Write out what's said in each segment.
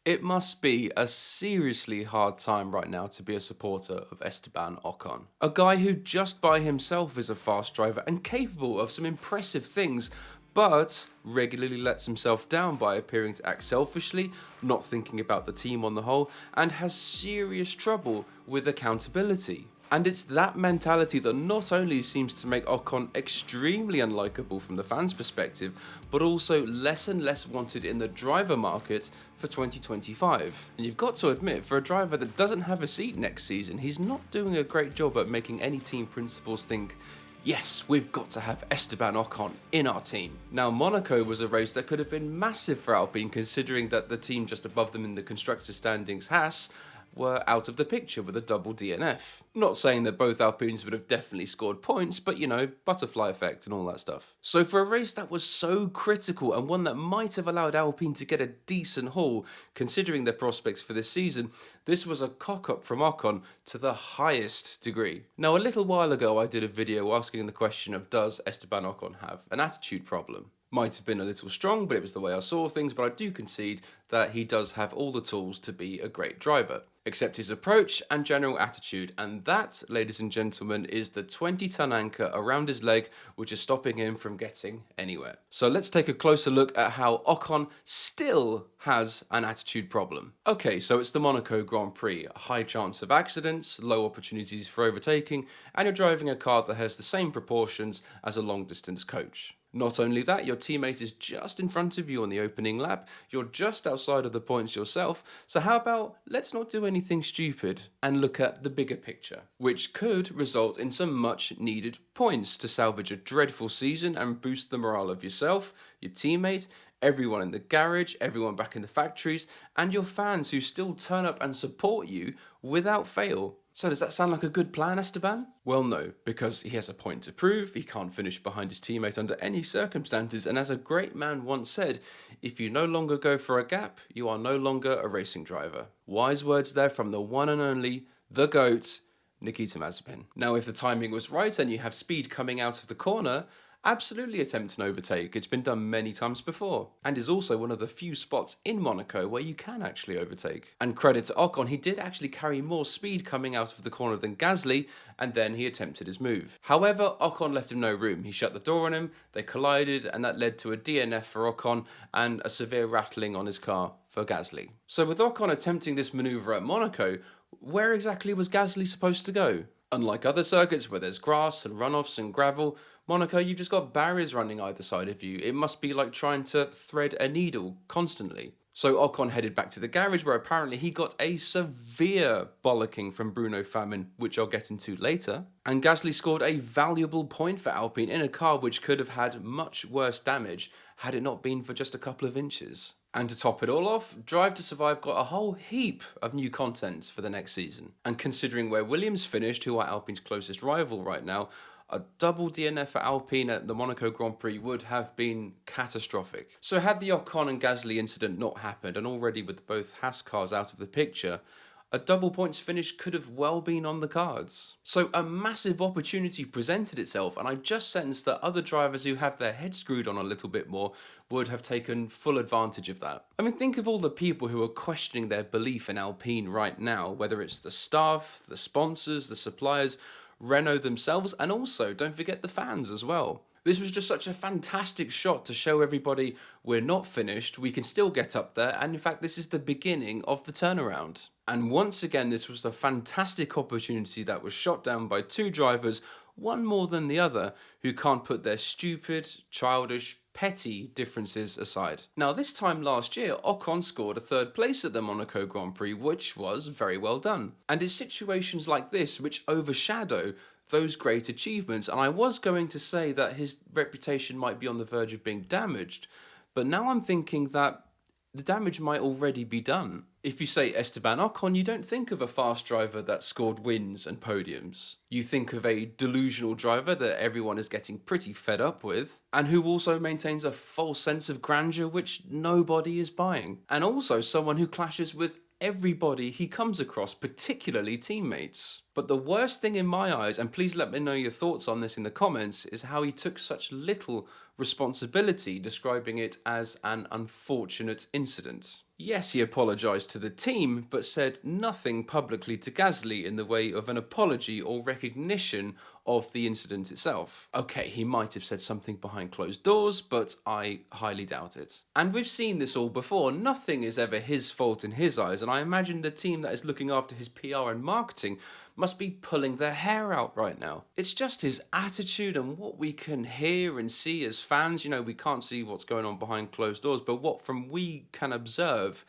It must be a seriously hard time right now to be a supporter of Esteban Ocon. A guy who just by himself is a fast driver and capable of some impressive things, but regularly lets himself down by appearing to act selfishly, not thinking about the team on the whole, and has serious trouble with accountability. And it's that mentality that not only seems to make Ocon extremely unlikable from the fans' perspective, but also less and less wanted in the driver market for 2025. And you've got to admit, for a driver that doesn't have a seat next season, he's not doing a great job at making any team principals think, yes, we've got to have Esteban Ocon in our team. Now, Monaco was a race that could have been massive for Alpine, considering that the team just above them in the constructors' standings, Haas, were out of the picture with a double DNF. Not saying that both Alpines would have definitely scored points, but you know, butterfly effect and all that stuff. So for a race that was so critical and one that might have allowed Alpine to get a decent haul, considering their prospects for this season, this was a cock-up from Ocon to the highest degree. Now, a little while ago I did a video asking the question of, does Esteban Ocon have an attitude problem? Might have been a little strong, but it was the way I saw things, but I do concede that he does have all the tools to be a great driver, except his approach and general attitude, and that, ladies and gentlemen, is the 20-ton anchor around his leg which is stopping him from getting anywhere. So let's take a closer look at how Ocon still has an attitude problem. Okay, so it's the Monaco Grand Prix, a high chance of accidents, low opportunities for overtaking, and you're driving a car that has the same proportions as a long-distance coach. Not only that, your teammate is just in front of you on the opening lap, you're just outside of the points yourself, so how about let's not do anything stupid and look at the bigger picture, which could result in some much needed points to salvage a dreadful season and boost the morale of yourself, your teammate, everyone in the garage, everyone back in the factories, and your fans who still turn up and support you without fail. So does that sound like a good plan, Esteban? Well, no, because he has a point to prove, he can't finish behind his teammate under any circumstances, and as a great man once said, if you no longer go for a gap, you are no longer a racing driver. Wise words there from the one and only, the GOAT, Nikita Mazepin. Now, if the timing was right and you have speed coming out of the corner, absolutely attempt an overtake. It's been done many times before, and is also one of the few spots in Monaco where you can actually overtake. And credit to Ocon, he did actually carry more speed coming out of the corner than Gasly, and then he attempted his move. However, Ocon left him no room. He shut the door on him, they collided, and that led to a DNF for Ocon and a severe rattling on his car for Gasly. So with Ocon attempting this manoeuvre at Monaco, where exactly was Gasly supposed to go? Unlike other circuits where there's grass and runoffs and gravel, Monaco, you've just got barriers running either side of you. It must be like trying to thread a needle constantly. So Ocon headed back to the garage where apparently he got a severe bollocking from Bruno Famin, which I'll get into later. And Gasly scored a valuable point for Alpine in a car which could have had much worse damage had it not been for just a couple of inches. And to top it all off, Drive to Survive got a whole heap of new content for the next season. And considering where Williams finished, who are Alpine's closest rival right now, a double DNF for Alpine at the Monaco Grand Prix would have been catastrophic. So had the Ocon and Gasly incident not happened, and already with both Haas cars out of the picture, a double points finish could have well been on the cards. So a massive opportunity presented itself, and I just sensed that other drivers who have their heads screwed on a little bit more would have taken full advantage of that. I mean, think of all the people who are questioning their belief in Alpine right now, whether it's the staff, the sponsors, the suppliers, Renault themselves, and also don't forget the fans as well. This was just such a fantastic shot to show everybody we're not finished, we can still get up there, and in fact this is the beginning of the turnaround. And once again, this was a fantastic opportunity that was shot down by two drivers, one more than the other, who can't put their stupid, childish, petty differences aside. Now, this time last year, Ocon scored a third place at the Monaco Grand Prix, which was very well done. And it's situations like this which overshadow those great achievements, and I was going to say that his reputation might be on the verge of being damaged, but now I'm thinking that the damage might already be done. If you say Esteban Ocon, you don't think of a fast driver that scored wins and podiums. You think of a delusional driver that everyone is getting pretty fed up with, and who also maintains a false sense of grandeur which nobody is buying. And also someone who clashes with everybody he comes across, particularly teammates. But the worst thing in my eyes, and please let me know your thoughts on this in the comments, is how he took such little responsibility, describing it as an unfortunate incident. Yes, he apologised to the team, but said nothing publicly to Gasly in the way of an apology or recognition of the incident itself. Okay, he might have said something behind closed doors, but I highly doubt it. And we've seen this all before. Nothing is ever his fault in his eyes, and I imagine the team that is looking after his PR and marketing must be pulling their hair out right now. It's just his attitude and what we can hear and see as fans. You know, we can't see what's going on behind closed doors, but what from we can observe,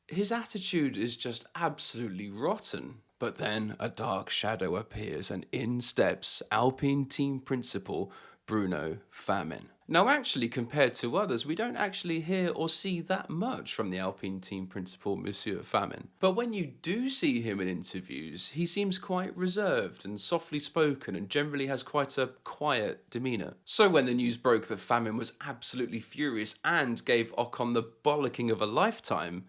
his attitude is just absolutely rotten. But then a dark shadow appears and in steps Alpine team principal Bruno Famin. Now actually, compared to others, we don't actually hear or see that much from the Alpine team principal Monsieur Famin. But when you do see him in interviews, he seems quite reserved and softly spoken and generally has quite a quiet demeanour. So when the news broke that Famin was absolutely furious and gave Ocon the bollocking of a lifetime,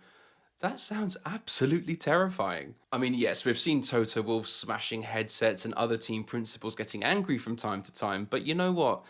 that sounds absolutely terrifying. I mean, yes, we've seen Toto Wolff smashing headsets and other team principals getting angry from time to time, but you know what?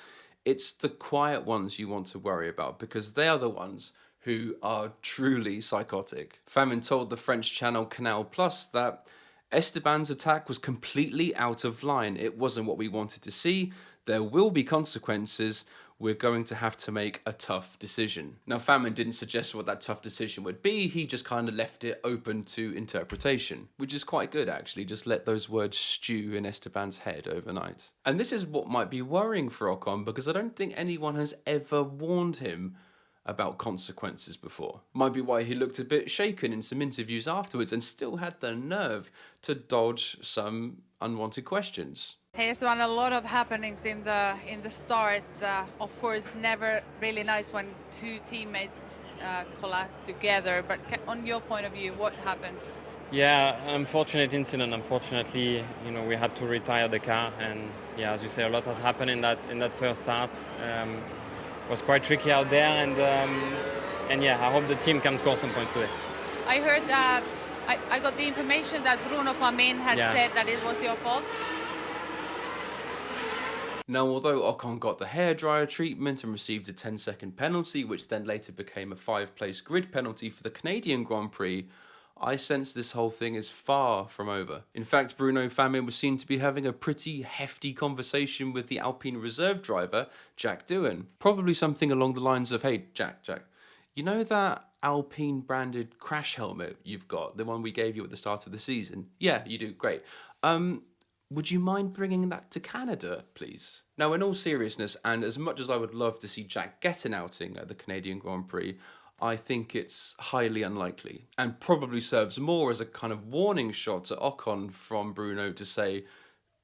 It's the quiet ones you want to worry about because they are the ones who are truly psychotic. Famin told the French channel Canal Plus that Esteban's attack was completely out of line. It wasn't what we wanted to see. There will be consequences. We're going to have to make a tough decision. Now, Famin didn't suggest what that tough decision would be. He just kind of left it open to interpretation, which is quite good, actually. Just let those words stew in Esteban's head overnight. And this is what might be worrying for Ocon, because I don't think anyone has ever warned him about consequences before. Might be why he looked a bit shaken in some interviews afterwards and still had the nerve to dodge some unwanted questions. Hey Esteban, a lot of happenings in the start. Of course, never really nice when two teammates collapse together. But on your point of view, what happened? Yeah, unfortunate incident. Unfortunately, we had to retire the car, and yeah, as you say, a lot has happened in that first start. It was quite tricky out there, and yeah, I hope the team can score some points today. I heard that I got the information that Bruno Famin had said that it was your fault. Now, although Ocon got the hairdryer treatment and received a 10-second penalty, which then later became a 5-place grid penalty for the Canadian Grand Prix, I sense this whole thing is far from over. In fact, Bruno Famin was seen to be having a pretty hefty conversation with the Alpine reserve driver, Jack Doohan. Probably something along the lines of, hey, Jack, you know that Alpine branded crash helmet you've got, the one we gave you at the start of the season? Yeah, you do, great. Would you mind bringing that to Canada, please? Now, in all seriousness, and as much as I would love to see Jack get an outing at the Canadian Grand Prix, I think it's highly unlikely and probably serves more as a kind of warning shot to Ocon from Bruno to say,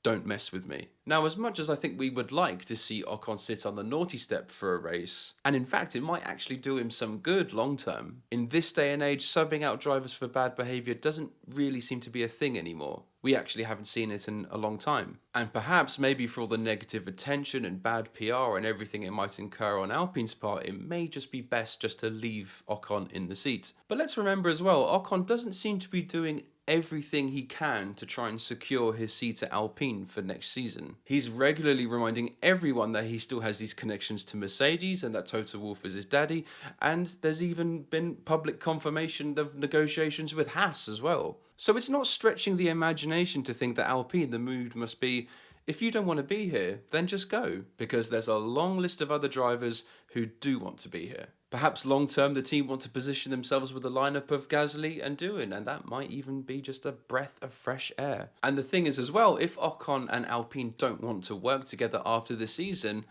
don't mess with me. Now, as much as I think we would like to see Ocon sit on the naughty step for a race, and in fact it might actually do him some good long term, in this day and age subbing out drivers for bad behaviour doesn't really seem to be a thing anymore. We actually haven't seen it in a long time. And perhaps maybe for all the negative attention and bad PR and everything it might incur on Alpine's part, it may just be best just to leave Ocon in the seat. But let's remember as well, Ocon doesn't seem to be doing everything he can to try and secure his seat at Alpine for next season. He's regularly reminding everyone that he still has these connections to Mercedes and that Toto Wolff is his daddy, and there's even been public confirmation of negotiations with Haas as well. So it's not stretching the imagination to think that Alpine, the mood must be, if you don't want to be here, then just go, because there's a long list of other drivers who do want to be here. Perhaps long-term, the team want to position themselves with a lineup of Gasly and Doohan, and that might even be just a breath of fresh air. And the thing is as well, if Ocon and Alpine don't want to work together after the season,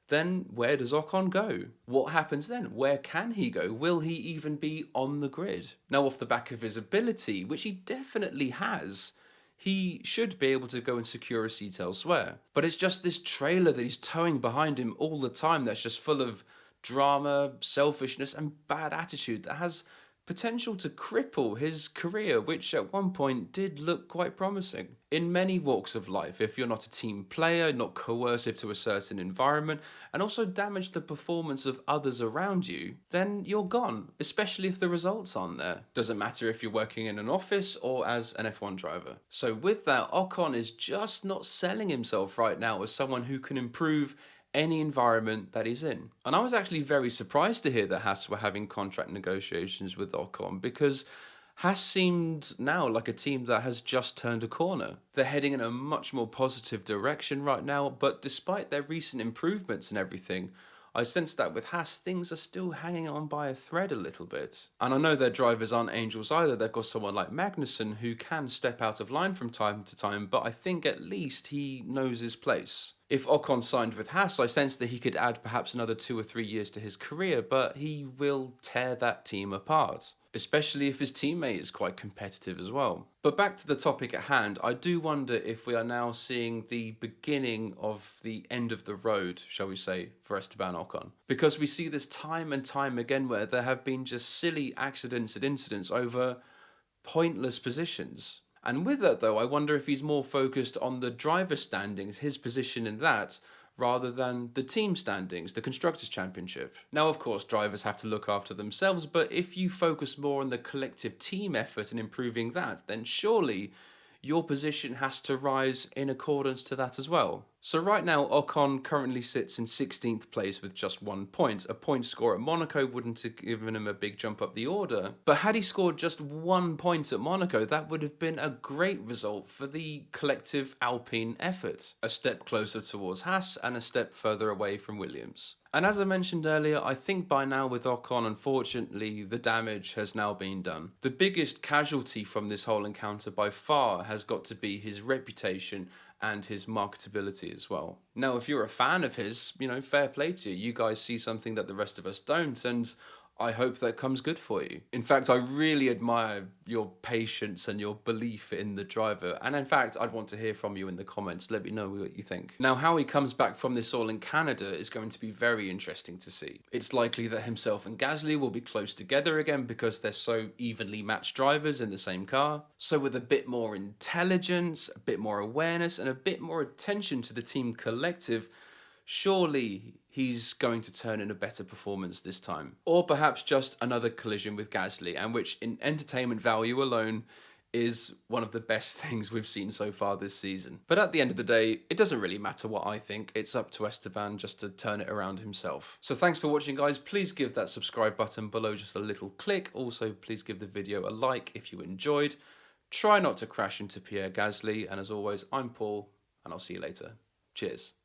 then where does Ocon go? What happens then? Where can he go? Will he even be on the grid? Now, off the back of his ability, which he definitely has, he should be able to go and secure a seat elsewhere. But it's just this trailer that he's towing behind him all the time that's just full of drama, selfishness, and bad attitude that has potential to cripple his career, which at one point did look quite promising. In many walks of life, if you're not a team player, not coercive to a certain environment, and also damage the performance of others around you, then you're gone, especially if the results aren't there. Doesn't matter if you're working in an office or as an F1 driver. So with that, Ocon is just not selling himself right now as someone who can improve any environment that he's in. And I was actually very surprised to hear that Haas were having contract negotiations with Ocon, because Haas seemed now like a team that has just turned a corner. They're heading in a much more positive direction right now, but despite their recent improvements and everything, I sense that with Haas, things are still hanging on by a thread a little bit. And I know their drivers aren't angels either. They've got someone like Magnussen who can step out of line from time to time, but I think at least he knows his place. If Ocon signed with Haas, I sense that he could add perhaps another 2 or 3 years to his career, but he will tear that team apart, especially if his teammate is quite competitive as well. But back to the topic at hand, I do wonder if we are now seeing the beginning of the end of the road, shall we say, for Esteban Ocon. Because we see this time and time again where there have been just silly accidents and incidents over pointless positions. And with that though, I wonder if he's more focused on the driver standings, his position in that, rather than the team standings, the Constructors' Championship. Now, of course, drivers have to look after themselves, but if you focus more on the collective team effort and improving that, then surely your position has to rise in accordance to that as well. So right now, Ocon currently sits in 16th place with just 1 point. A point score at Monaco wouldn't have given him a big jump up the order. But had he scored just 1 point at Monaco, that would have been a great result for the collective Alpine effort. A step closer towards Haas and a step further away from Williams. And as I mentioned earlier, I think by now with Ocon, unfortunately, the damage has now been done. The biggest casualty from this whole encounter by far has got to be his reputation and his marketability as well. Now, if you're a fan of his, fair play to you. You guys see something that the rest of us don't, and I hope that comes good for you. In fact, I really admire your patience and your belief in the driver. And in fact, I'd want to hear from you in the comments. Let me know what you think. Now, how he comes back from this all in Canada is going to be very interesting to see. It's likely that himself and Gasly will be close together again because they're so evenly matched drivers in the same car. So with a bit more intelligence, a bit more awareness, and a bit more attention to the team collective, surely he's going to turn in a better performance this time. Or perhaps just another collision with Gasly, and which in entertainment value alone is one of the best things we've seen so far this season. But at the end of the day, it doesn't really matter what I think. It's up to Esteban just to turn it around himself. So thanks for watching, guys. Please give that subscribe button below just a little click. Also, please give the video a like if you enjoyed. Try not to crash into Pierre Gasly. And as always, I'm Paul, and I'll see you later. Cheers.